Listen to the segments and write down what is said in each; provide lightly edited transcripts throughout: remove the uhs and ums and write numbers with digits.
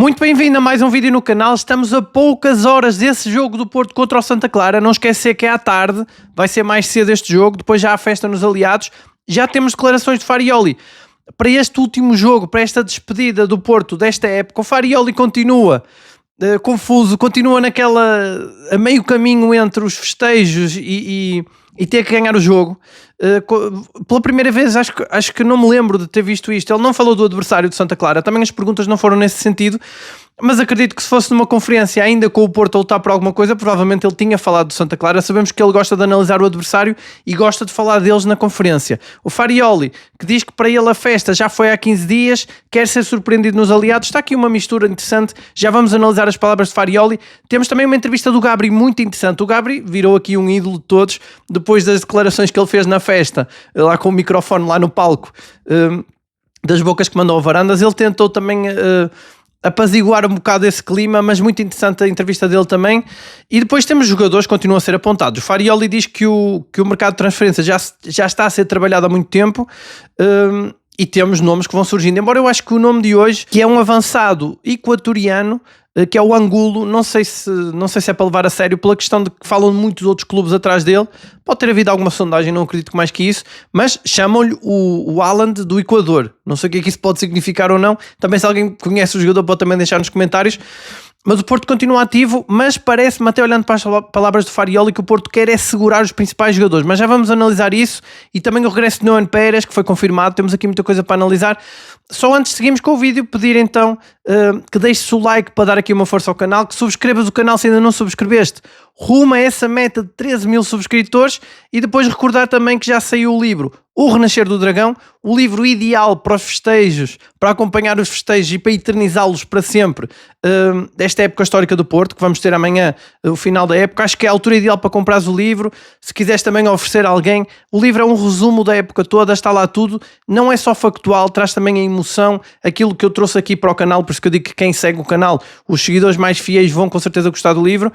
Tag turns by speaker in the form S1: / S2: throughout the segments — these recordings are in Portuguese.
S1: Muito bem-vindo a mais um vídeo no canal. Estamos a poucas horas desse jogo do Porto contra o Santa Clara. Não esquecer que é à tarde, vai ser mais cedo este jogo, depois já há festa nos aliados. Já temos declarações de Farioli para este último jogo, para esta despedida do Porto desta época. O Farioli continua confuso, continua a meio caminho entre os festejos e ter que ganhar o jogo. Pela primeira vez acho que não me lembro de ter visto isto. Ele não falou do adversário de Santa Clara, também as perguntas não foram nesse sentido, mas acredito que se fosse numa conferência ainda com o Porto a lutar por alguma coisa, provavelmente ele tinha falado do Santa Clara. Sabemos que ele gosta de analisar o adversário e gosta de falar deles na conferência. O Farioli, que diz que para ele a festa já foi há 15 dias, quer ser surpreendido nos aliados. Está aqui uma mistura interessante, já vamos analisar as palavras de Farioli. Temos também uma entrevista do Gabri muito interessante. O Gabri virou aqui um ídolo de todos, depois das declarações que ele fez na festa, lá com o microfone lá no palco, das bocas que mandou ao Varandas. Ele tentou também apaziguar um bocado esse clima, mas muito interessante a entrevista dele também. E depois temos jogadores que continuam a ser apontados. O Farioli diz que o mercado de transferência já está a ser trabalhado há muito tempo, e temos nomes que vão surgindo, embora eu acho que o nome de hoje, que é um avançado equatoriano, que é o Angulo, não sei se é para levar a sério, pela questão de que falam de muitos outros clubes atrás dele. Pode ter havido alguma sondagem, não acredito que mais que isso, mas chamam-lhe o Haaland do Equador. Não sei o que é que isso pode significar ou não. Também, se alguém conhece o jogador, pode também deixar nos comentários. Mas o Porto continua ativo, mas parece-me, até olhando para as palavras do Farioli, que o Porto quer é segurar os principais jogadores. Mas já vamos analisar isso, e também o regresso de Noan Pérez, que foi confirmado. Temos aqui muita coisa para analisar. Só antes de seguirmos com o vídeo, pedir então que deixes o like para dar aqui uma força ao canal, que subscrevas o canal se ainda não subscreveste, rumo a essa meta de 13 mil subscritores, e depois recordar também que já saiu o livro O Renascer do Dragão, o livro ideal para os festejos, para acompanhar os festejos e para eternizá-los para sempre, desta época histórica do Porto, que vamos ter amanhã, o final da época. Acho que é a altura ideal para comprares o livro. Se quiseres também oferecer a alguém, o livro é um resumo da época toda, está lá tudo, não é só factual, traz também a emoção, aquilo que eu trouxe aqui para o canal. Por isso que eu digo que quem segue o canal, os seguidores mais fiéis, vão com certeza gostar do livro.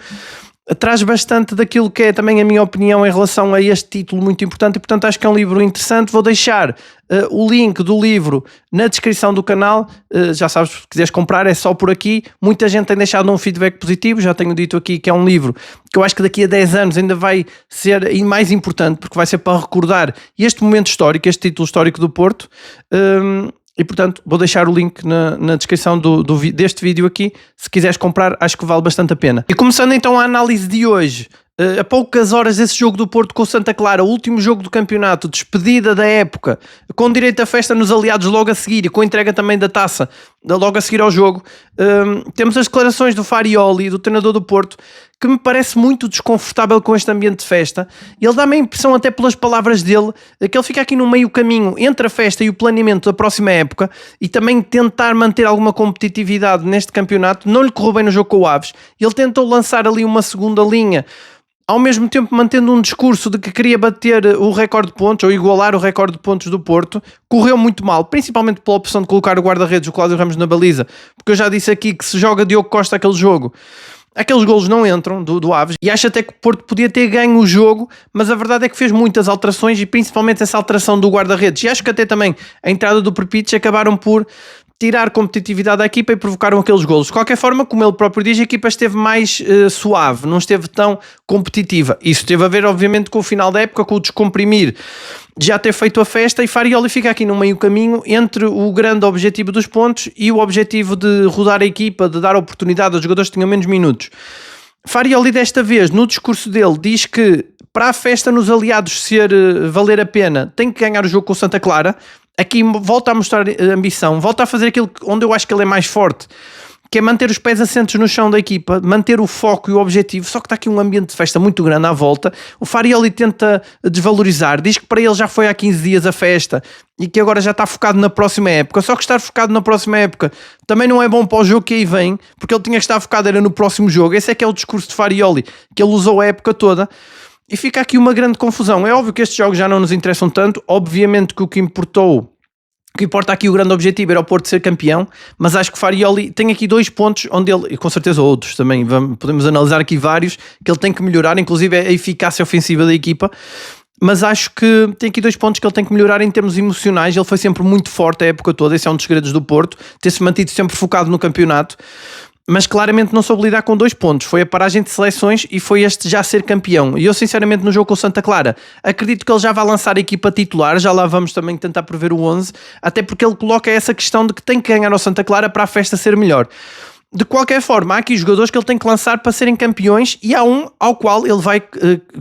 S1: Traz bastante daquilo que é também a minha opinião em relação a este título muito importante, e portanto acho que é um livro interessante. Vou deixar o link do livro na descrição do canal. Já sabes, se quiseres comprar é só por aqui. Muita gente tem deixado um feedback positivo, já tenho dito aqui que é um livro que eu acho que daqui a 10 anos ainda vai ser mais importante, porque vai ser para recordar este momento histórico, este título histórico do Porto. E portanto vou deixar o link na descrição deste vídeo aqui. Se quiseres comprar, acho que vale bastante a pena. E começando então a análise de hoje, a poucas horas desse jogo do Porto com o Santa Clara, o último jogo do campeonato, despedida da época, com direito a festa nos aliados logo a seguir, e com entrega também da taça logo a seguir ao jogo, temos as declarações do Farioli, do treinador do Porto, que me parece muito desconfortável com este ambiente de festa. Ele dá-me a impressão, até pelas palavras dele, que ele fica aqui no meio caminho entre a festa e o planeamento da próxima época, e também tentar manter alguma competitividade neste campeonato. Não lhe correu bem no jogo com o Aves. Ele tentou lançar ali uma segunda linha, ao mesmo tempo mantendo um discurso de que queria bater o recorde de pontos, ou igualar o recorde de pontos do Porto. Correu muito mal, principalmente pela opção de colocar o guarda-redes, o Cláudio Ramos, na baliza, porque eu já disse aqui que se joga Diogo Costa aquele jogo, aqueles golos não entram do Aves, e acho até que o Porto podia ter ganho o jogo, mas a verdade é que fez muitas alterações, e principalmente essa alteração do guarda-redes, e acho que até também a entrada do Prpic acabaram por tirar competitividade à equipa e provocaram aqueles golos. De qualquer forma, como ele próprio diz, a equipa esteve mais suave, não esteve tão competitiva. Isso teve a ver, obviamente, com o final da época, com o descomprimir, já ter feito a festa, e Farioli fica aqui no meio caminho entre o grande objetivo dos pontos e o objetivo de rodar a equipa, de dar oportunidade aos jogadores que tinham menos minutos. Farioli, desta vez, no discurso dele, diz que para a festa nos aliados valer a pena, tem que ganhar o jogo com o Santa Clara. Aqui volta a mostrar ambição, volta a fazer aquilo onde eu acho que ele é mais forte, que é manter os pés assentos no chão da equipa, manter o foco e o objetivo. Só que está aqui um ambiente de festa muito grande à volta. O Farioli tenta desvalorizar, diz que para ele já foi há 15 dias a festa e que agora já está focado na próxima época. Só que estar focado na próxima época também não é bom para o jogo que aí vem, porque ele tinha que estar focado era no próximo jogo. Esse é que é o discurso de Farioli, que ele usou a época toda. E fica aqui uma grande confusão. É óbvio que estes jogos já não nos interessam tanto. Obviamente que o que importa aqui, o grande objetivo era o Porto ser campeão, mas acho que Farioli tem aqui 2 pontos onde ele, e com certeza outros também, podemos analisar aqui vários, que ele tem que melhorar, inclusive a eficácia ofensiva da equipa. mas acho que tem aqui 2 pontos que ele tem que melhorar em termos emocionais. Ele foi sempre muito forte a época toda, esse é um dos segredos do Porto, ter-se mantido sempre focado no campeonato, mas claramente não soube lidar com 2 pontos, foi a paragem de seleções e foi este já ser campeão. E eu sinceramente no jogo com o Santa Clara acredito que ele já vai lançar a equipa titular, já lá vamos também tentar prever o 11, até porque ele coloca essa questão de que tem que ganhar ao Santa Clara para a festa ser melhor. De qualquer forma, há aqui jogadores que ele tem que lançar para serem campeões e há um ao qual ele vai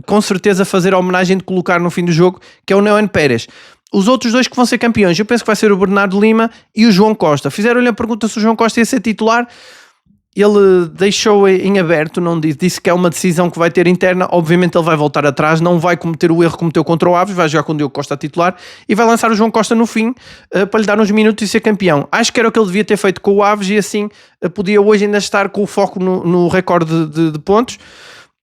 S1: com certeza fazer a homenagem de colocar no fim do jogo, que é o Neuen Pérez. Os outros 2 que vão ser campeões, eu penso que vai ser o Bernardo Lima e o João Costa. Fizeram-lhe a pergunta se o João Costa ia ser titular. Ele deixou em aberto, não disse que é uma decisão que vai ter interna. Obviamente ele vai voltar atrás, não vai cometer o erro que cometeu contra o Aves, vai jogar com o Diogo Costa a titular e vai lançar o João Costa no fim para lhe dar uns minutos e ser campeão. Acho que era o que ele devia ter feito com o Aves e assim podia hoje ainda estar com o foco no recorde de pontos.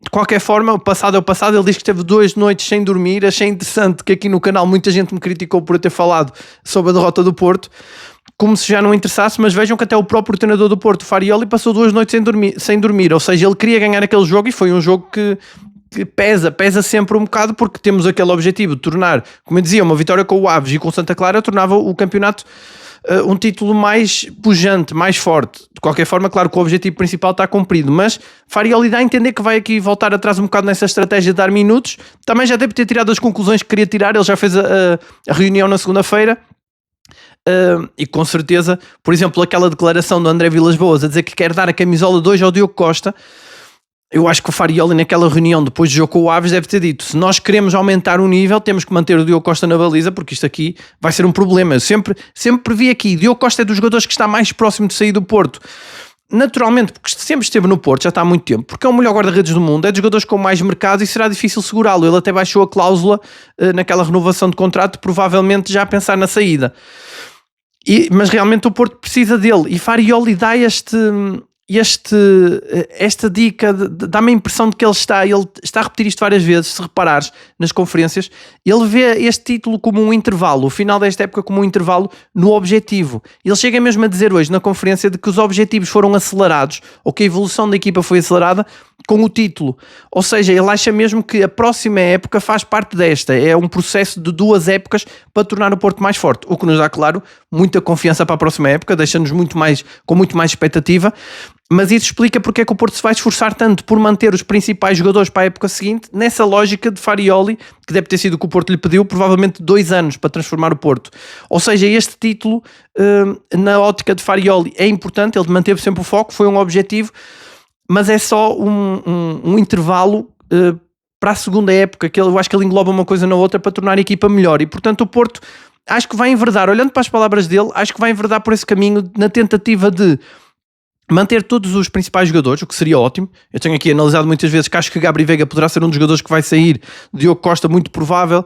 S1: De qualquer forma, o passado é o passado. Ele diz que teve 2 noites sem dormir. Achei interessante que aqui no canal muita gente me criticou por eu ter falado sobre a derrota do Porto, como se já não interessasse, mas vejam que até o próprio treinador do Porto, Farioli, passou 2 noites sem dormir, ou seja, ele queria ganhar aquele jogo e foi um jogo que pesa sempre um bocado, porque temos aquele objetivo de tornar, como eu dizia, uma vitória com o Aves e com o Santa Clara tornava o campeonato um título mais pujante, mais forte. De qualquer forma, claro que o objetivo principal está cumprido, mas Farioli dá a entender que vai aqui voltar atrás um bocado nessa estratégia de dar minutos. Também já deve ter tirado as conclusões que queria tirar, ele já fez a reunião na segunda-feira. E com certeza, por exemplo, aquela declaração do André Vilas-Boas a dizer que quer dar a camisola 2 ao Diogo Costa, eu acho que o Farioli naquela reunião depois do jogo com o Aves deve ter dito: se nós queremos aumentar o nível temos que manter o Diogo Costa na baliza, porque isto aqui vai ser um problema. Eu sempre vi aqui, Diogo Costa é dos jogadores que está mais próximo de sair do Porto, naturalmente, porque sempre esteve no Porto, já está há muito tempo, porque é o melhor guarda-redes do mundo, é dos jogadores com mais mercado e será difícil segurá-lo. Ele até baixou a cláusula naquela renovação de contrato, provavelmente já a pensar na saída. Mas realmente o Porto precisa dele e Farioli dá esta dica, dá-me a impressão de que ele está a repetir isto várias vezes. Se reparares nas conferências, ele vê este título como um intervalo, o final desta época como um intervalo no objetivo. Ele chega mesmo a dizer hoje na conferência de que os objetivos foram acelerados, ou que a evolução da equipa foi acelerada com o título, ou seja, ele acha mesmo que a próxima época faz parte desta, é um processo de 2 épocas para tornar o Porto mais forte, o que nos dá, claro, muita confiança para a próxima época, deixa-nos com muito mais expectativa, mas isso explica porque é que o Porto se vai esforçar tanto por manter os principais jogadores para a época seguinte, nessa lógica de Farioli, que deve ter sido o que o Porto lhe pediu, provavelmente 2 anos para transformar o Porto. Ou seja, este título, na ótica de Farioli, é importante, ele manteve sempre o foco, foi um objetivo, mas é só um intervalo para a segunda época, que eu acho que ele engloba uma coisa na outra para tornar a equipa melhor. E portanto o Porto acho que vai enverdar, olhando para as palavras dele, acho que vai enverdar por esse caminho na tentativa de manter todos os principais jogadores, o que seria ótimo. Eu tenho aqui analisado muitas vezes que acho que Gabri Veiga poderá ser um dos jogadores que vai sair, Diogo Costa muito provável,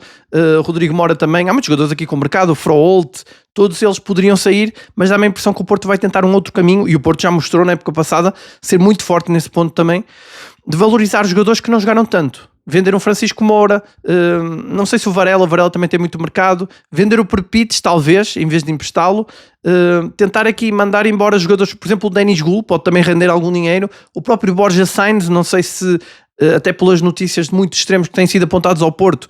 S1: Rodrigo Mora também, há muitos jogadores aqui com o mercado, o Froholt, todos eles poderiam sair, mas dá-me a impressão que o Porto vai tentar um outro caminho, e o Porto já mostrou na época passada ser muito forte nesse ponto também, de valorizar os jogadores que não jogaram tanto. Vender um Francisco Moura, não sei se o Varela também tem muito mercado, vender o Perpites talvez, em vez de emprestá-lo, tentar aqui mandar embora jogadores, por exemplo o Denis Gul, pode também render algum dinheiro, o próprio Borja Sainz, não sei se, até pelas notícias de muitos extremos que têm sido apontados ao Porto,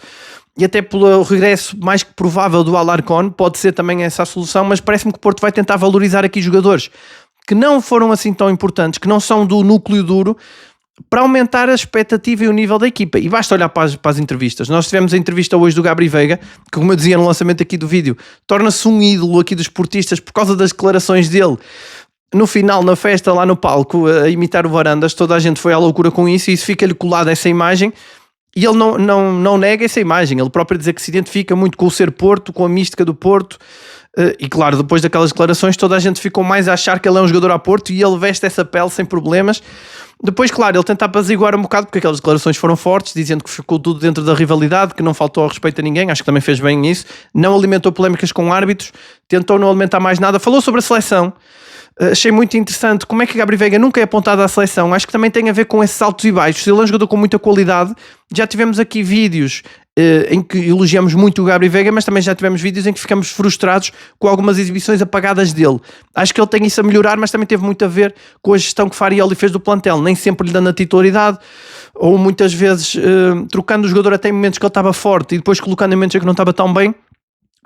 S1: e até pelo regresso mais que provável do Alarcón, pode ser também essa a solução, mas parece-me que o Porto vai tentar valorizar aqui jogadores que não foram assim tão importantes, que não são do núcleo duro, para aumentar a expectativa e o nível da equipa. E basta olhar para as entrevistas. Nós tivemos a entrevista hoje do Gabri Veiga, que, como eu dizia no lançamento aqui do vídeo, torna-se um ídolo aqui dos portistas por causa das declarações dele. No final, na festa, lá no palco, a imitar o Varandas, toda a gente foi à loucura com isso, e isso fica-lhe colado, essa imagem, e ele não nega essa imagem. Ele próprio dizer que se identifica muito com o ser Porto, com a mística do Porto, e claro, depois daquelas declarações toda a gente ficou mais a achar que ele é um jogador a Porto, e ele veste essa pele sem problemas. Depois, claro, ele tenta apaziguar um bocado, porque aquelas declarações foram fortes, dizendo que ficou tudo dentro da rivalidade, que não faltou ao respeito a ninguém, acho que também fez bem isso, não alimentou polémicas com árbitros, tentou não alimentar mais nada, falou sobre a seleção. Achei muito interessante como é que Gabri Veiga nunca é apontado à seleção. Acho que também tem a ver com esses altos e baixos. Ele é um jogador com muita qualidade. Já tivemos aqui vídeos em que elogiamos muito o Gabri Veiga, mas também já tivemos vídeos em que ficamos frustrados com algumas exibições apagadas dele. Acho que ele tem isso a melhorar, mas também teve muito a ver com a gestão que Farioli fez do plantel, nem sempre lhe dando a titularidade, ou muitas vezes trocando o jogador até em momentos que ele estava forte e depois colocando em momentos em que não estava tão bem.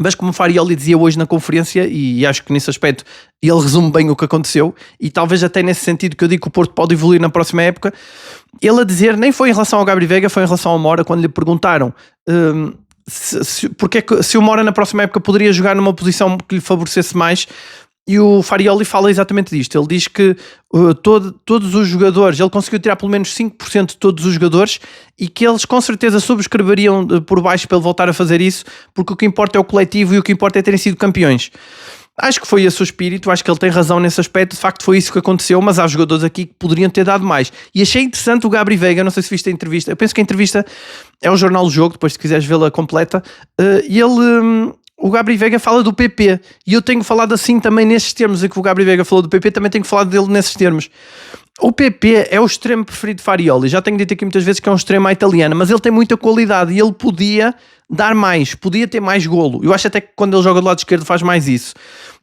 S1: Mas como o Farioli dizia hoje na conferência, e acho que nesse aspecto ele resume bem o que aconteceu, e talvez até nesse sentido que eu digo que o Porto pode evoluir na próxima época, ele a dizer, nem foi em relação ao Gabri Veiga, foi em relação ao Mora, quando lhe perguntaram porque é que se o Mora na próxima época poderia jogar numa posição que lhe favorecesse mais, e o Farioli fala exatamente disto. Ele diz que todos os jogadores, ele conseguiu tirar pelo menos 5% de todos os jogadores e que eles com certeza subscreveriam por baixo para ele voltar a fazer isso, porque o que importa é o coletivo e o que importa é terem sido campeões. Acho que foi esse o espírito, acho que ele tem razão nesse aspecto, de facto foi isso que aconteceu, mas há jogadores aqui que poderiam ter dado mais. E achei interessante o Gabri Veiga, não sei se viste a entrevista, eu penso que a entrevista é o Jornal do Jogo, depois se quiseres vê-la completa, e ele... O Gabri Veiga fala do PP, e eu tenho falado assim também nesses termos, em que o Gabri Veiga falou do PP, também tenho falado dele nesses termos. O PP é o extremo preferido de Farioli, já tenho dito aqui muitas vezes que é um extremo à italiana, mas ele tem muita qualidade e ele podia dar mais, podia ter mais golo. Eu acho até que quando ele joga do lado esquerdo faz mais isso.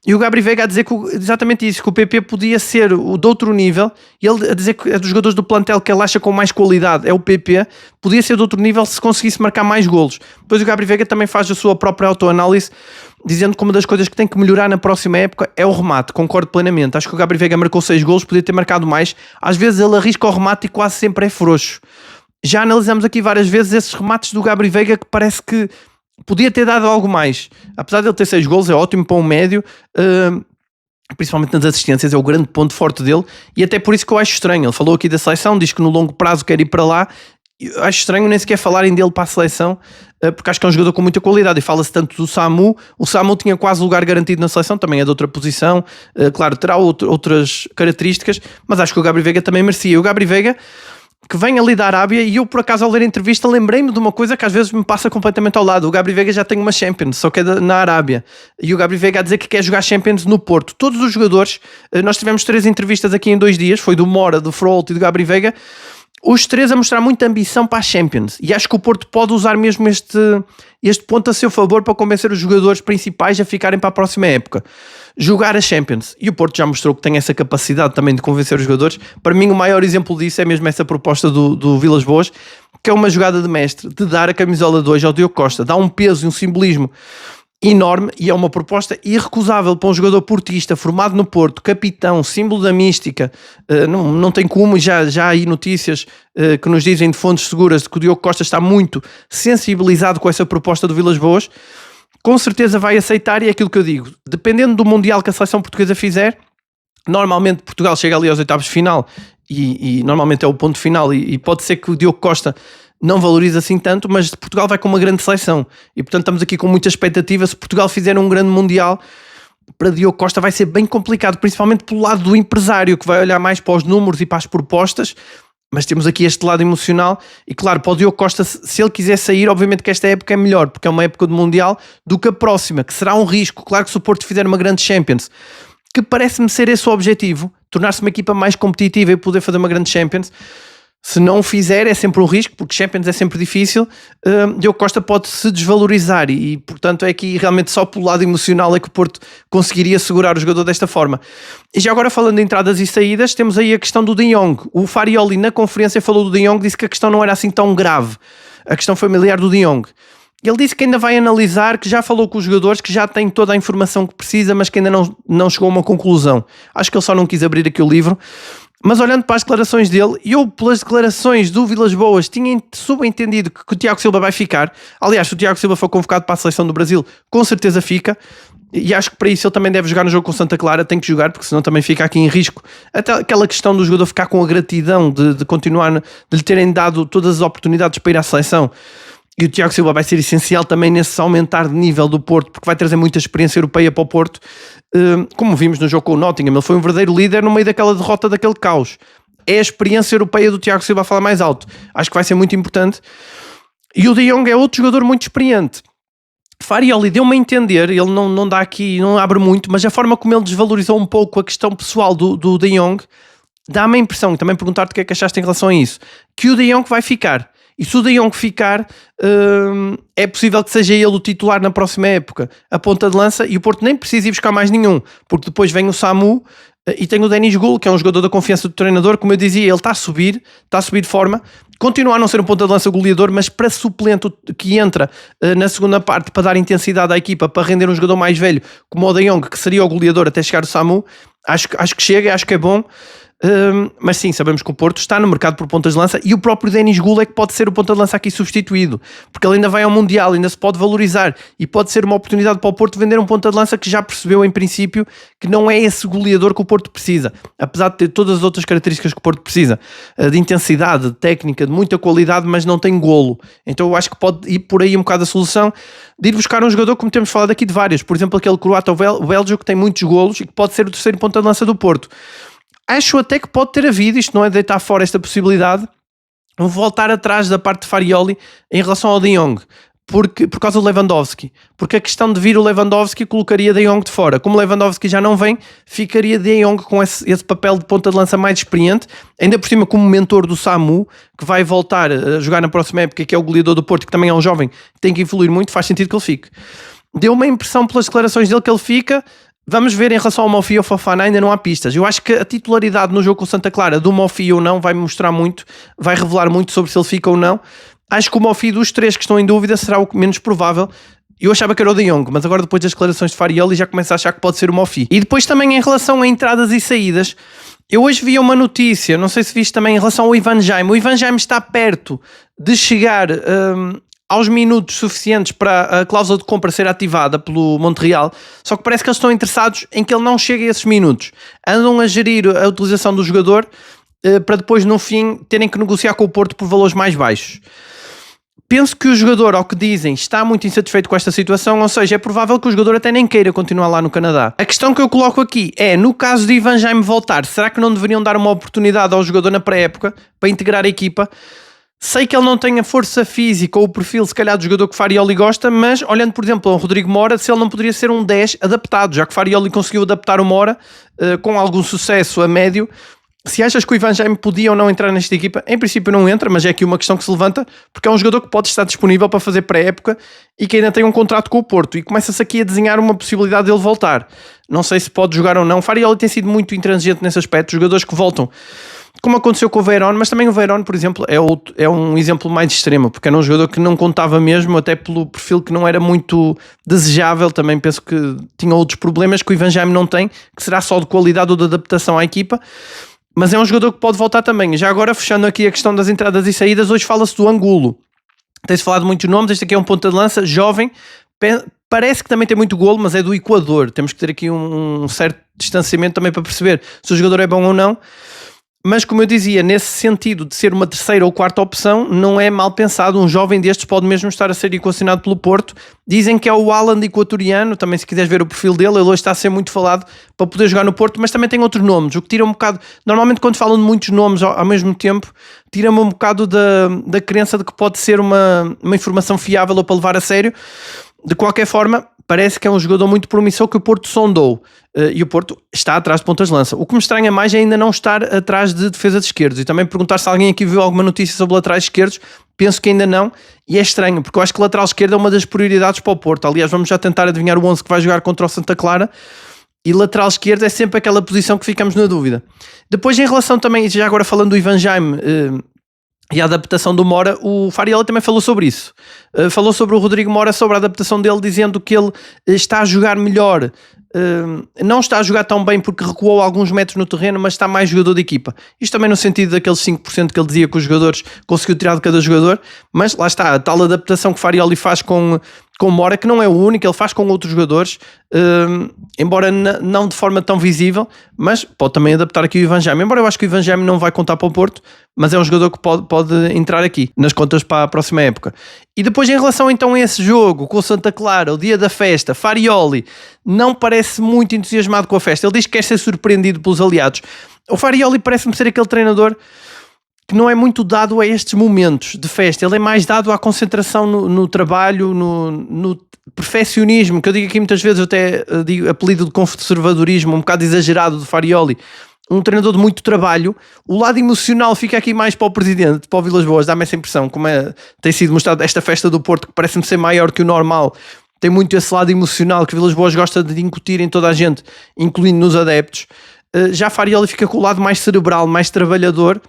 S1: E o Gabri Veiga a dizer que exatamente isso, que o PP podia ser o de outro nível, e ele a dizer que é dos jogadores do plantel que ele acha com mais qualidade, é o PP, podia ser de outro nível se conseguisse marcar mais golos. Depois o Gabri Veiga também faz a sua própria autoanálise, dizendo que uma das coisas que tem que melhorar na próxima época é o remate, concordo plenamente. Acho que o Gabri Veiga marcou 6 golos, podia ter marcado mais, às vezes ele arrisca o remate e quase sempre é frouxo. Já analisamos aqui várias vezes esses remates do Gabri Veiga que parece que podia ter dado algo mais. Apesar de ele ter 6 golos, é ótimo para um médio, principalmente nas assistências, é o grande ponto forte dele, e até por isso que eu acho estranho. Ele falou aqui da seleção, diz que no longo prazo quer ir para lá. Eu acho estranho nem sequer falarem dele para a seleção, porque acho que é um jogador com muita qualidade, e fala-se tanto do Samu. O Samu tinha quase lugar garantido na seleção, também é de outra posição, claro, terá outras características, mas acho que o Gabri Veiga também merecia. O Gabri Veiga, que vem ali da Arábia, e eu por acaso ao ler a entrevista lembrei-me de uma coisa que às vezes me passa completamente ao lado. O Gabri Veiga já tem uma Champions, só que é na Arábia, e o Gabri Veiga a dizer que quer jogar Champions no Porto. Todos os jogadores, nós tivemos 3 entrevistas aqui em 2 dias, foi do Mora, do Frolt e do Gabri Veiga, os 3 a mostrar muita ambição para a Champions, e acho que o Porto pode usar mesmo este ponto a seu favor para convencer os jogadores principais a ficarem para a próxima época, jogar a Champions. E o Porto já mostrou que tem essa capacidade também de convencer os jogadores. Para mim o maior exemplo disso é mesmo essa proposta do Vilas Boas, que é uma jogada de mestre, de dar a camisola 2 ao Diogo Costa, dá um peso e um simbolismo enorme, e é uma proposta irrecusável para um jogador portista formado no Porto, capitão, símbolo da mística. Não tem como, já há aí notícias que nos dizem de fontes seguras de que o Diogo Costa está muito sensibilizado com essa proposta do Vilas Boas. Com certeza vai aceitar, e é aquilo que eu digo, dependendo do Mundial que a seleção portuguesa fizer, normalmente Portugal chega ali aos oitavos de final, e normalmente é o ponto final, e pode ser que o Diogo Costa não valoriza assim tanto, mas Portugal vai com uma grande seleção, e portanto estamos aqui com muita expectativa. Se Portugal fizer um grande Mundial, para Diogo Costa vai ser bem complicado, principalmente pelo lado do empresário, que vai olhar mais para os números e para as propostas, mas temos aqui este lado emocional. E claro, para o Diogo Costa, se ele quiser sair, obviamente que esta época é melhor, porque é uma época de Mundial, do que a próxima, que será um risco. Claro que se o Porto fizer uma grande Champions, que parece-me ser esse o objetivo, tornar-se uma equipa mais competitiva e poder fazer uma grande Champions. Se não o fizer, é sempre um risco, porque Champions é sempre difícil. Diogo Costa pode se desvalorizar, e portanto é aqui realmente só pelo lado emocional é que o Porto conseguiria segurar o jogador desta forma. E já agora, falando de entradas e saídas, temos aí a questão do De Jong. O Farioli na conferência falou do De Jong, disse que a questão não era assim tão grave, a questão familiar do De Jong. Ele disse que ainda vai analisar, que já falou com os jogadores, que já tem toda a informação que precisa, mas que ainda não chegou a uma conclusão. Acho que ele só não quis abrir aqui o livro. Mas olhando para as declarações dele, eu pelas declarações do Vilas Boas tinha subentendido que o Tiago Silva vai ficar. Aliás, se o Tiago Silva for convocado para a seleção do Brasil, com certeza fica. E acho que para isso ele também deve jogar no jogo com Santa Clara, tem que jogar, porque senão também fica aqui em risco. Até aquela questão do jogador ficar com a gratidão de continuar, de lhe terem dado todas as oportunidades para ir à seleção. E o Tiago Silva vai ser essencial também nesse aumentar de nível do Porto, porque vai trazer muita experiência europeia para o Porto. Como vimos no jogo com o Nottingham, ele foi um verdadeiro líder no meio daquela derrota, daquele caos. É a experiência europeia do Tiago Silva a falar mais alto. Acho que vai ser muito importante. E o De Jong é outro jogador muito experiente. Farioli deu-me a entender, ele não dá aqui, não abre muito, mas a forma como ele desvalorizou um pouco a questão pessoal do De Jong, dá-me a impressão, e também perguntar-te o que é que achaste em relação a isso, que o De Jong vai ficar. E se o De Jong ficar, é possível que seja ele o titular na próxima época, a ponta de lança, e o Porto nem precisa ir buscar mais nenhum, porque depois vem o Samu e tem o Denis Gul, que é um jogador da confiança do treinador. Como eu dizia, ele está a subir de forma, continua a não ser um ponta de lança goleador, mas para suplente que entra na segunda parte para dar intensidade à equipa, para render um jogador mais velho como o De Jong, que seria o goleador até chegar o Samu, acho que chega, acho que é bom. Mas sim, sabemos que o Porto está no mercado por pontas de lança, e o próprio Denis Gul é que pode ser o ponta de lança aqui substituído, porque ele ainda vai ao Mundial, ainda se pode valorizar, e pode ser uma oportunidade para o Porto vender um ponta de lança que já percebeu em princípio que não é esse goleador que o Porto precisa, apesar de ter todas as outras características que o Porto precisa, de intensidade, de técnica, de muita qualidade, mas não tem golo. Então eu acho que pode ir por aí um bocado a solução de ir buscar um jogador, como temos falado aqui de vários, por exemplo aquele croata, o Bélgio, que tem muitos golos e que pode ser o terceiro ponta de lança do Porto. Acho até que pode ter havido, isto não é deitar fora esta possibilidade, voltar atrás da parte de Farioli em relação ao De Jong, por causa do Lewandowski, porque a questão de vir o Lewandowski colocaria De Jong de fora. Como o Lewandowski já não vem, ficaria De Jong com esse papel de ponta de lança mais experiente, ainda por cima como mentor do Samu, que vai voltar a jogar na próxima época, que é o goleador do Porto, que também é um jovem, que tem que evoluir muito, faz sentido que ele fique. Deu uma impressão pelas declarações dele que ele fica. Vamos ver em relação ao Mofi e ao Fofana, ainda não há pistas. Eu acho que a titularidade no jogo com o Santa Clara do Mofi ou não vai mostrar muito, vai revelar muito sobre se ele fica ou não. Acho que o Mofi dos três que estão em dúvida será o menos provável. Eu achava que era o De Jong, mas agora depois das declarações de Farioli já começo a achar que pode ser o Mofi. E depois também em relação a entradas e saídas, eu hoje vi uma notícia, não sei se viste também, em relação ao Ivan Jaime. O Ivan Jaime está perto de chegar aos minutos suficientes para a cláusula de compra ser ativada pelo Montreal, só que parece que eles estão interessados em que ele não chegue a esses minutos. Andam a gerir a utilização do jogador para depois, no fim, terem que negociar com o Porto por valores mais baixos. Penso que o jogador, ao que dizem, está muito insatisfeito com esta situação, ou seja, é provável que o jogador até nem queira continuar lá no Canadá. A questão que eu coloco aqui é, no caso de Ivan Jaime voltar, será que não deveriam dar uma oportunidade ao jogador na pré-época para integrar a equipa? Sei que ele não tem a força física ou o perfil, se calhar, do jogador que Farioli gosta, mas olhando, por exemplo, ao Rodrigo Mora, se ele não poderia ser um 10 adaptado, já que Farioli conseguiu adaptar o Mora com algum sucesso a médio. Se achas que o Ivan Jaime podia ou não entrar nesta equipa, em princípio não entra, mas é aqui uma questão que se levanta, porque é um jogador que pode estar disponível para fazer pré-época e que ainda tem um contrato com o Porto, e começa-se aqui a desenhar uma possibilidade dele voltar. Não sei se pode jogar ou não. Farioli tem sido muito intransigente nesse aspecto, jogadores que voltam, como aconteceu com o Verón, mas também o Verón, por exemplo, é um exemplo mais extremo, porque era um jogador que não contava mesmo, até pelo perfil que não era muito desejável. Também penso que tinha outros problemas que o Ivan Jaime não tem, que será só de qualidade ou de adaptação à equipa, mas é um jogador que pode voltar também. Já agora, fechando aqui a questão das entradas e saídas, hoje fala-se do Angulo. Tem-se falado de muitos nomes, este aqui é um ponta de lança, jovem, parece que também tem muito golo, mas é do Equador. Temos que ter aqui um certo distanciamento também para perceber se o jogador é bom ou não. Mas, como eu dizia, nesse sentido de ser uma terceira ou quarta opção, não é mal pensado. Um jovem destes pode mesmo estar a ser equacionado pelo Porto. Dizem que é o Haaland equatoriano, também se quiseres ver o perfil dele, ele hoje está a ser muito falado para poder jogar no Porto, mas também tem outros nomes, o que tira um bocado... Normalmente quando falam de muitos nomes ao mesmo tempo, tira-me um bocado da crença de que pode ser uma informação fiável ou para levar a sério. De qualquer forma, parece que é um jogador muito promissor que o Porto sondou, e o Porto está atrás de pontas de lança. O que me estranha mais é ainda não estar atrás de defesa de esquerdos, e também perguntar se alguém aqui viu alguma notícia sobre laterais esquerdos. Penso que ainda não, e é estranho, porque eu acho que lateral esquerdo é uma das prioridades para o Porto. Aliás, vamos já tentar adivinhar o 11 que vai jogar contra o Santa Clara, e lateral esquerdo é sempre aquela posição que ficamos na dúvida. Depois, em relação também, já agora falando do Ivan Jaime e a adaptação do Mora, o Farioli também falou sobre isso. Falou sobre o Rodrigo Mora, sobre a adaptação dele, dizendo que ele está a jogar melhor. Não está a jogar tão bem porque recuou alguns metros no terreno, mas está mais jogador de equipa. Isto também no sentido daqueles 5% que ele dizia que os jogadores conseguiu tirar de cada jogador, mas lá está, a tal adaptação que Farioli faz com o Mora, que não é o único, ele faz com outros jogadores, embora não de forma tão visível, mas pode também adaptar aqui o Ivan Jaime. Embora eu acho que o Ivan Jaime não vai contar para o Porto, mas é um jogador que pode entrar aqui nas contas para a próxima época. E depois, em relação então a esse jogo com o Santa Clara, o dia da festa, Farioli não parece muito entusiasmado com a festa. Ele diz que quer ser surpreendido pelos aliados. O Farioli parece-me ser aquele treinador que não é muito dado a estes momentos de festa. Ele é mais dado à concentração no trabalho, no perfeccionismo, que eu digo aqui muitas vezes, eu até digo apelido de conservadorismo, um bocado exagerado do Farioli. um treinador de muito trabalho. O lado emocional fica aqui mais para o presidente, para o Vilas Boas, dá-me essa impressão, como tem sido mostrado esta festa do Porto, que parece-me ser maior que o normal, tem muito esse lado emocional que o Vilas Boas gosta de incutir em toda a gente, incluindo nos adeptos. Já Farioli fica com o lado mais cerebral, mais trabalhador.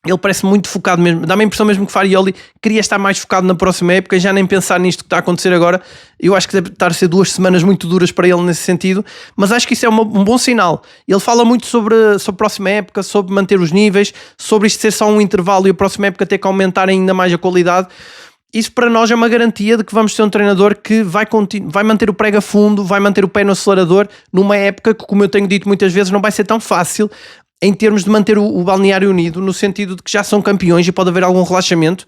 S1: Ele parece muito focado mesmo, dá-me a impressão mesmo que Farioli queria estar mais focado na próxima época, já nem pensar nisto que está a acontecer agora. Eu acho que deve estar a ser 2 semanas muito duras para ele nesse sentido, mas acho que isso é um bom sinal. Ele fala muito sobre a próxima época, sobre manter os níveis, sobre isto ser só um intervalo e a próxima época ter que aumentar ainda mais a qualidade. Isso para nós é uma garantia de que vamos ter um treinador que vai manter o prego a fundo, vai manter o pé no acelerador, numa época que, como eu tenho dito muitas vezes, não vai ser tão fácil em termos de manter o balneário unido, no sentido de que já são campeões e pode haver algum relaxamento.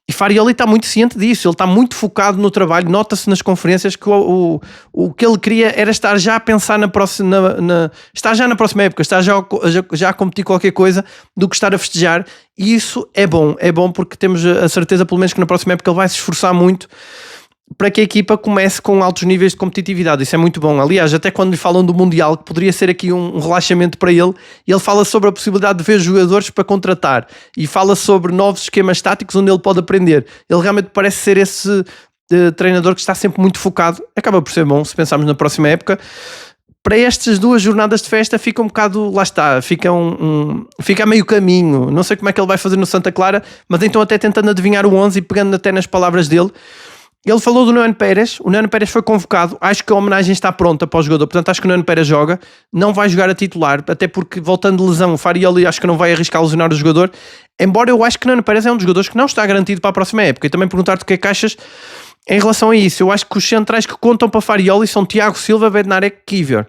S1: E Farioli está muito ciente disso, ele está muito focado no trabalho, nota-se nas conferências que o que ele queria era estar já a pensar na próxima, estar já na próxima época, estar já a competir qualquer coisa, do que estar a festejar, e isso é bom porque temos a certeza pelo menos que na próxima época ele vai se esforçar muito para que a equipa comece com altos níveis de competitividade. Isso é muito bom. Aliás, até quando lhe falam do Mundial, que poderia ser aqui um relaxamento para ele, ele fala sobre a possibilidade de ver jogadores para contratar e fala sobre novos esquemas táticos onde ele pode aprender. Ele realmente parece ser esse treinador que está sempre muito focado. Acaba por ser bom se pensarmos na próxima época. Para estas 2 jornadas de festa fica um bocado, lá está, fica a meio caminho. Não sei como é que ele vai fazer no Santa Clara, mas então até tentando adivinhar o 11 e pegando até nas palavras dele. Ele falou do Nuno Pérez, o Nuno Pérez foi convocado, acho que a homenagem está pronta para o jogador, portanto acho que o Nuno Pérez joga, não vai jogar a titular, até porque voltando de lesão, o Farioli acho que não vai arriscar lesionar o jogador, embora eu acho que o Nuno Pérez é um dos jogadores que não está garantido para a próxima época, e também perguntar-te o que é que achas em relação a isso. Eu acho que os centrais que contam para Farioli são Tiago Silva, Bednarek, Kivior.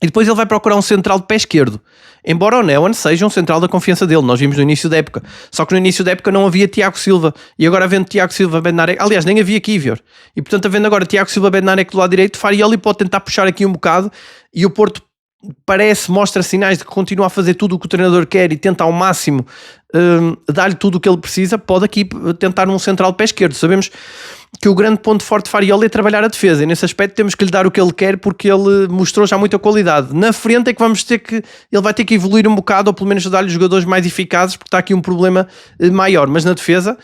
S1: E depois ele vai procurar um central de pé esquerdo. Embora o Neon seja um central da confiança dele, nós vimos no início da época. Só que no início da época não havia Tiago Silva. E agora havendo Tiago Silva, Bednarek... Aliás, nem havia Kivior. E portanto, havendo agora Tiago Silva, Bednarek do lado direito, Farioli pode tentar puxar aqui um bocado. E o Porto mostra sinais de que continua a fazer tudo o que o treinador quer e tenta ao máximo dar-lhe tudo o que ele precisa. Pode aqui tentar um central de pé esquerdo. Sabemos que o grande ponto forte de Farioli é trabalhar a defesa, e nesse aspecto temos que lhe dar o que ele quer, porque ele mostrou já muita qualidade. Na frente é que ele vai ter que evoluir um bocado, ou pelo menos dar-lhe jogadores mais eficazes, porque está aqui um problema maior, mas na defesa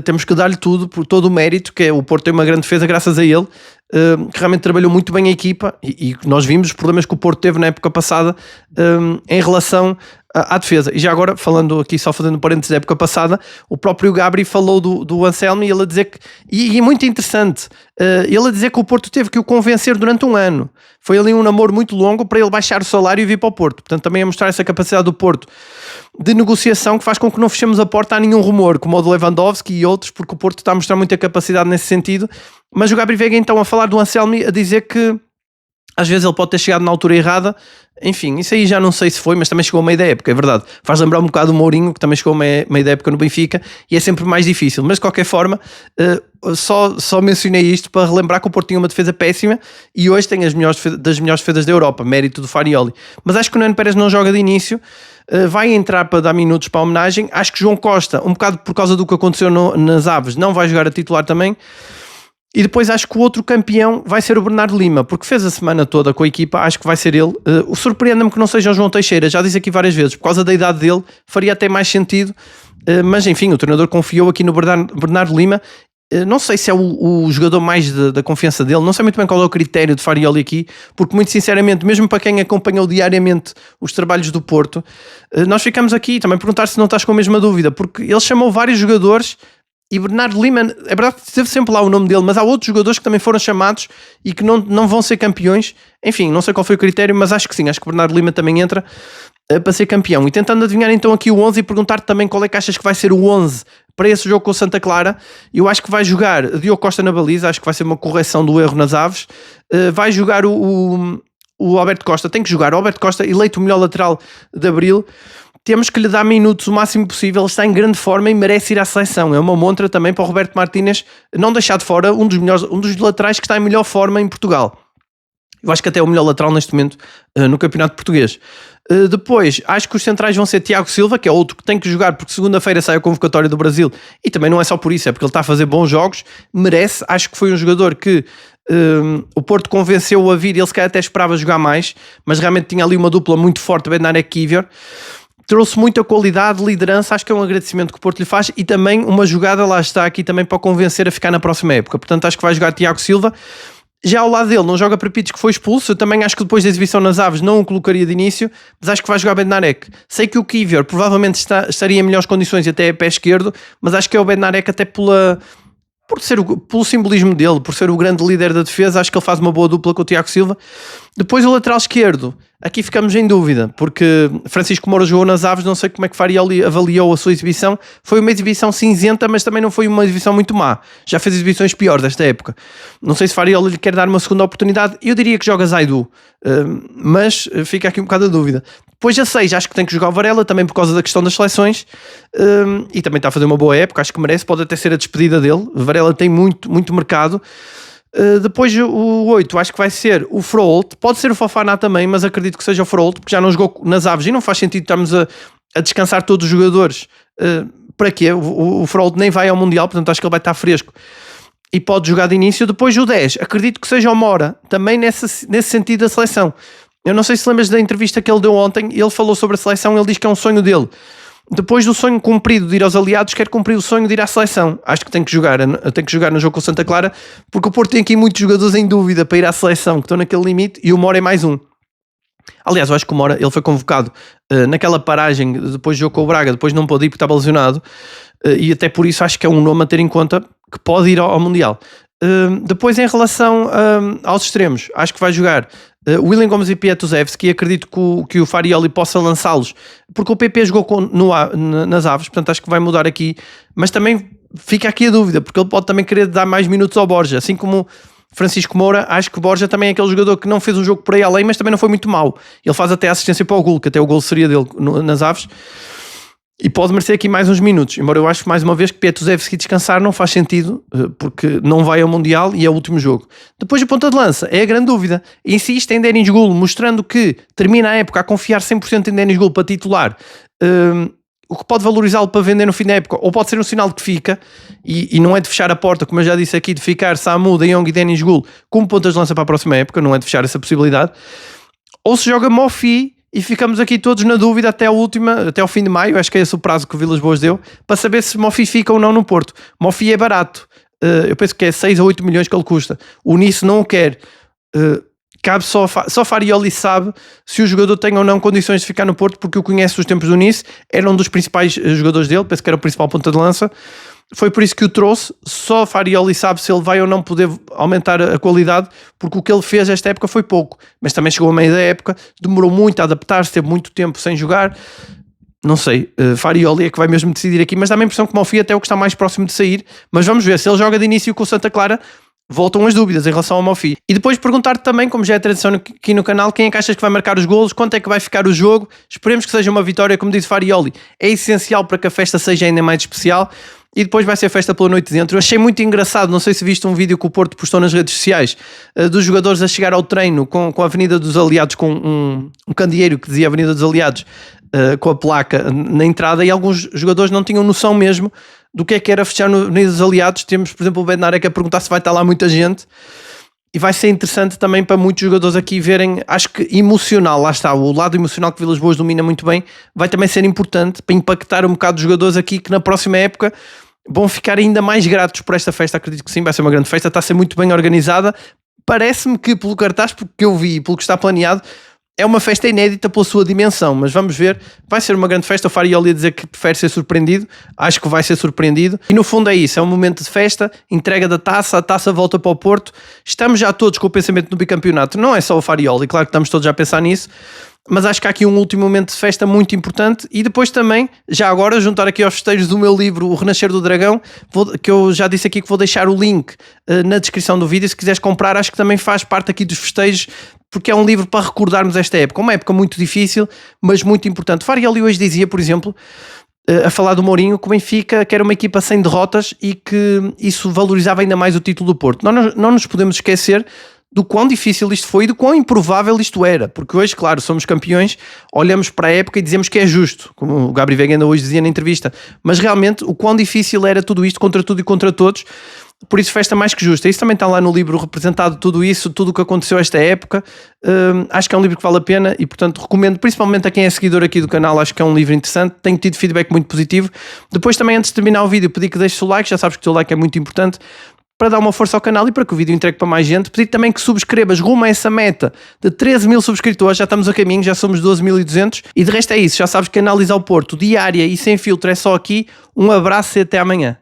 S1: temos que dar-lhe tudo, por todo o mérito, que é o Porto tem uma grande defesa graças a ele, que realmente trabalhou muito bem a equipa, e nós vimos os problemas que o Porto teve na época passada em relação à defesa. E já agora, falando aqui, só fazendo parênteses da época passada, o próprio Gabri falou do Anselmi, e ele a dizer que, e é muito interessante, ele a dizer que o Porto teve que o convencer durante um ano. Foi ali um namoro muito longo para ele baixar o salário e vir para o Porto. Portanto, também a mostrar essa capacidade do Porto de negociação, que faz com que não fechemos a porta a nenhum rumor, como o de Lewandowski e outros, porque o Porto está a mostrar muita capacidade nesse sentido. Mas o Gabri Veiga então a falar do Anselmi, a dizer que às vezes ele pode ter chegado na altura errada. Enfim, isso aí já não sei se foi, mas também chegou a meio da época, é verdade. Faz lembrar um bocado o Mourinho, que também chegou a meio da época no Benfica, e é sempre mais difícil. Mas de qualquer forma, só mencionei isto para relembrar que o Porto tinha uma defesa péssima e hoje tem das melhores defesas da Europa, mérito do Farioli. Mas acho que o Nuno Pérez não joga de início, vai entrar para dar minutos para a homenagem. Acho que João Costa, um bocado por causa do que aconteceu nas Aves, não vai jogar a titular também. E depois acho que o outro campeão vai ser o Bernardo Lima, porque fez a semana toda com a equipa, acho que vai ser ele. Surpreende-me que não seja o João Teixeira, já disse aqui várias vezes, por causa da idade dele, faria até mais sentido, mas enfim, o treinador confiou aqui no Bernardo Lima. Não sei se é o jogador mais da confiança dele, não sei muito bem qual é o critério de Farioli aqui, porque muito sinceramente, mesmo para quem acompanhou diariamente os trabalhos do Porto, nós ficamos aqui também a perguntar se não estás com a mesma dúvida, porque ele chamou vários jogadores. E Bernardo Lima, é verdade que teve sempre lá o nome dele, mas há outros jogadores que também foram chamados e que não vão ser campeões. Enfim, não sei qual foi o critério, mas acho que sim, acho que Bernardo Lima também entra para ser campeão. E tentando adivinhar então aqui o 11 e perguntar-te também qual é que achas que vai ser o 11 para esse jogo com o Santa Clara. Eu acho que vai jogar Diogo Costa na baliza, acho que vai ser uma correção do erro nas Aves. Vai jogar o Alberto Costa, tem que jogar o Alberto Costa, eleito o melhor lateral de Abril. Temos que lhe dar minutos o máximo possível, ele está em grande forma e merece ir à seleção. É uma montra também para o Roberto Martínez não deixar de fora um dos laterais que está em melhor forma em Portugal. Eu acho que até é o melhor lateral neste momento no Campeonato Português. Depois, acho que os centrais vão ser Tiago Silva, que é outro que tem que jogar porque segunda-feira sai a convocatória do Brasil, e também não é só por isso, é porque ele está a fazer bons jogos, merece. Acho que foi um jogador que o Porto convenceu-o a vir, ele se calhar até esperava jogar mais, mas realmente tinha ali uma dupla muito forte, Bednarek-Kiwior. Trouxe muita qualidade, liderança, acho que é um agradecimento que o Porto lhe faz, e também uma jogada, lá está aqui também para o convencer a ficar na próxima época. Portanto, acho que vai jogar Tiago Silva. Já ao lado dele não joga Prapitos, que foi expulso. Eu também acho que depois da exibição nas Aves não o colocaria de início, mas acho que vai jogar Bednarek. Sei que o Kiwior provavelmente estaria em melhores condições até a pé esquerdo, mas acho que é o Bednarek até pelo simbolismo dele, por ser o grande líder da defesa. Acho que ele faz uma boa dupla com o Tiago Silva. Depois o lateral esquerdo, aqui ficamos em dúvida, porque Francisco Moura jogou nas Aves, não sei como é que Farioli avaliou a sua exibição. Foi uma exibição cinzenta, mas também não foi uma exibição muito má. Já fez exibições piores desta época. Não sei se Farioli lhe quer dar uma segunda oportunidade. Eu diria que joga Zaidu, mas fica aqui um bocado a dúvida. Depois a 6, acho que tem que jogar o Varela, também por causa da questão das seleções, e também está a fazer uma boa época, acho que merece, pode até ser a despedida dele. Varela tem muito mercado. Depois o 8, acho que vai ser o Froholt, pode ser o Fofana também, mas acredito que seja o Froholt, porque já não jogou nas Aves e não faz sentido estarmos a descansar todos os jogadores. Para quê? O Froholt nem vai ao Mundial, portanto acho que ele vai estar fresco e pode jogar de início. Depois o 10, acredito que seja o Mora, também nesse sentido da seleção. Eu não sei se lembras da entrevista que ele deu ontem, ele falou sobre a seleção, ele diz que é um sonho dele. Depois do sonho cumprido de ir aos aliados, quer cumprir o sonho de ir à seleção. Acho que tem que jogar no jogo com o Santa Clara, porque o Porto tem aqui muitos jogadores em dúvida para ir à seleção, que estão naquele limite, e o Mora é mais um. Aliás, eu acho que o Mora, ele foi convocado naquela paragem, depois do jogo com o Braga, depois não pôde ir porque estava lesionado, e até por isso acho que é um nome a ter em conta que pode ir ao Mundial. Depois, em relação aos extremos, acho que vai jogar William Gomes e Piatuzewski. Acredito que o Farioli possa lançá-los, porque o PP jogou nas Aves, portanto acho que vai mudar aqui, mas também fica aqui a dúvida, porque ele pode também querer dar mais minutos ao Borja, assim como Francisco Moura. Acho que Borja também é aquele jogador que não fez um jogo por aí além, mas também não foi muito mau. Ele faz até assistência para o golo, que até o golo seria dele nas Aves, e pode merecer aqui mais uns minutos, embora eu acho mais uma vez que Piatuzewski descansar não faz sentido, porque não vai ao Mundial e é o último jogo. Depois o ponta de lança é a grande dúvida. Insiste em Denis Gulo, mostrando que termina a época a confiar 100% em Denis Gulo para titular, o que pode valorizá-lo para vender no fim da época, ou pode ser um sinal de que fica, e não é de fechar a porta, como eu já disse aqui, de ficar Samu, De Jong e Denis Gulo como pontas de lança para a próxima época, não é de fechar essa possibilidade. Ou se joga Mofi, e ficamos aqui todos na dúvida até ao fim de maio, acho que é esse o prazo que o Vilas Boas deu, para saber se Mofi fica ou não no Porto. Mofi é barato, eu penso que é 6 ou 8 milhões que ele custa. O Nice não o quer, cabe só Farioli sabe se o jogador tem ou não condições de ficar no Porto, porque o conhece dos tempos do Nice, era um dos principais jogadores dele, penso que era o principal ponta de lança. Foi por isso que o trouxe. Só Farioli sabe se ele vai ou não poder aumentar a qualidade, porque o que ele fez esta época foi pouco, mas também chegou a meio da época, demorou muito a adaptar-se, teve muito tempo sem jogar. Não sei, Farioli é que vai mesmo decidir aqui, mas dá-me a impressão que Mofi até é o que está mais próximo de sair. Mas vamos ver, se ele joga de início com o Santa Clara, voltam as dúvidas em relação ao Mofi. E depois perguntar-te também, como já é tradição aqui no canal, quem é que achas que vai marcar os golos, quanto é que vai ficar o jogo. Esperemos que seja uma vitória, como disse Farioli, é essencial para que a festa seja ainda mais especial. E depois vai ser festa pela noite dentro. Eu achei muito engraçado, não sei se viste um vídeo que o Porto postou nas redes sociais, dos jogadores a chegar ao treino com a Avenida dos Aliados, com um candeeiro que dizia Avenida dos Aliados, com a placa na entrada, e alguns jogadores não tinham noção mesmo do que era fechar no Avenida dos Aliados. Temos, por exemplo, o Bednarek a perguntar se vai estar lá muita gente. E vai ser interessante também para muitos jogadores aqui verem, acho que emocional, lá está, o lado emocional que Vilas Boas domina muito bem, vai também ser importante para impactar um bocado os jogadores aqui, que na próxima época vão ficar ainda mais gratos por esta festa. Acredito que sim, vai ser uma grande festa, está a ser muito bem organizada. Parece-me que pelo cartaz, porque eu vi e pelo que está planeado, é uma festa inédita pela sua dimensão, mas vamos ver, vai ser uma grande festa. O Farioli a dizer que prefere ser surpreendido, acho que vai ser surpreendido, e no fundo é isso, é um momento de festa, entrega da taça, a taça volta para o Porto, estamos já todos com o pensamento no bicampeonato, não é só o Farioli, claro que estamos todos já a pensar nisso, mas acho que há aqui um último momento de festa muito importante. E depois também, já agora, juntar aqui aos festejos do meu livro O Renascer do Dragão, que eu já disse aqui que vou deixar o link na descrição do vídeo, se quiseres comprar, acho que também faz parte aqui dos festejos, porque é um livro para recordarmos esta época, uma época muito difícil, mas muito importante. Farioli hoje dizia, por exemplo, a falar do Mourinho, que o Benfica que era uma equipa sem derrotas e que isso valorizava ainda mais o título do Porto. Não nos podemos esquecer do quão difícil isto foi e do quão improvável isto era, porque hoje, claro, somos campeões, olhamos para a época e dizemos que é justo, como o Gabriel Veiga ainda hoje dizia na entrevista, mas realmente o quão difícil era tudo isto, contra tudo e contra todos. por isso festa mais que justa. Isso também está lá no livro representado, tudo isso, tudo o que aconteceu esta época. Acho que é um livro que vale a pena e, portanto, recomendo, principalmente a quem é seguidor aqui do canal. Acho que é um livro interessante, tenho tido feedback muito positivo. Depois também, antes de terminar o vídeo, pedi que deixes o like, já sabes que o teu like é muito importante para dar uma força ao canal e para que o vídeo entregue para mais gente. Pedir também que subscrevas rumo a essa meta de 13 mil subscritores, já estamos a caminho, já somos 12.200 e de resto é isso, já sabes que Análise ao Porto, diária e sem filtro é só aqui. Um abraço e até amanhã.